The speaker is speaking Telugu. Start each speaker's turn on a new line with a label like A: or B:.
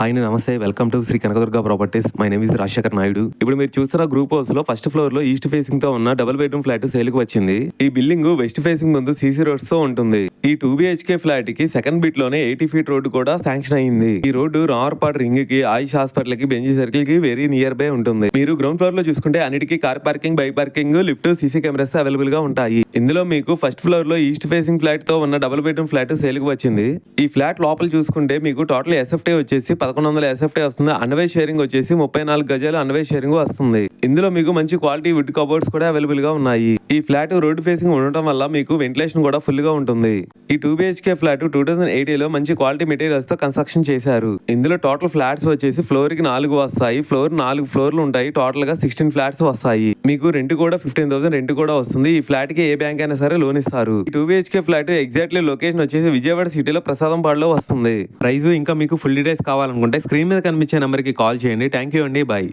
A: హాయ్ అండి, నమస్తే. Welcome to Shri Kanakadurga properties. My name is Rajasekhar Naidu. ఇప్పుడు మీరు చూస్తున్న గ్రూప్ హౌస్ లో ఫస్ట్ ఫ్లోర్ లో ఈస్ట్ ఫేసింగ్ తో ఉన్న డబుల్ బెడ్రూమ్ ఫ్లాట్ సేల్ కి వచ్చింది. ఈ బిల్డింగ్ వెస్ట్ ఫేసింగ్ ముందు సీసీ రోడ్స్ తో ఉంటుంది. ఈ 2 BHK ఫ్లాట్ కి సెకండ్ బిట్ లోనే 80 ఫీట్ రోడ్డు కూడా శాంక్షన్ అయింది. ఈ రోడ్డు రావర్పాడ్ రింగ్ కి, ఆయుష్ హాస్పిటల్ కి, బెంజీ సర్కిల్ కి వెరీ నియర్ బై ఉంటుంది. మీరు గ్రౌండ్ ఫ్లోర్ లో చూసుకుంటే అన్నిటికీ car parking, bike parking, lift, CC cameras available గా ఉంటాయి. ఇందులో మీకు ఫస్ట్ ఫ్లోర్ లో ఈస్ట్ ఫేసింగ్ ఫ్లాట్ తో ఉన్న డబుల్ బెడ్రూమ్ ఫ్లాట్ సేల్ కి వచ్చింది. ఈ ఫ్లాట్ లోపల చూసుకుంటే మీకు టోటల్ ఎస్ఎఫ్టీ వచ్చేసి 1100 ఎస్ఎఫ్టీ వస్తుంది. అన్వే షేరింగ్ వచ్చేసి 34 గజాలు అన్వే షేరింగ్ వస్తుంది. ఇందులో మీకు మంచి క్వాలిటీ వుడ్ కబోర్డ్స్ కూడా అవైలబుల్ గా ఉన్నాయి. ఈ ఫ్లాట్ రోడ్ ఫేసింగ్ ఉండటం వల్ల మీకు వెంటిలేషన్ కూడా ఫుల్ గా ఉంటుంది. ఈ 2 BHK ఫ్లాట్ 2080 లో మంచి క్వాలిటీ మెటీరియల్స్ తో కన్స్ట్రక్షన్ చేశారు. ఇందులో టోటల్ ఫ్లాట్స్ వచ్చేసి ఫ్లోర్ కి 4 వస్తాయి. 4 ఫ్లోర్లు ఉంటాయి. టోటల్ గా 16 ఫ్లాట్స్ వస్తాయి. మీకు రెంట్ కూడా 15,000 రెంట్ కూడా వస్తుంది. ఈ ఫ్లాట్ కి ఏ బ్యాంక్ అయినా సరే లోన్ ఇస్తారు. ఈ 2 BHK ఫ్లాట్ ఎగ్జాక్ట్లీ లొకేషన్ వచ్చేసి విజయవాడ సిటీలో ప్రసాదంపాడులో వస్తుంది. ప్రైస్ ఇంకా మీకు ఫుల్ డీటెయిల్స్ కావాలనుకుంటే స్క్రీన్ మీద కనిపించే నెంబర్ కి కాల్ చేయండి. థ్యాంక్ యూ అండి. బై.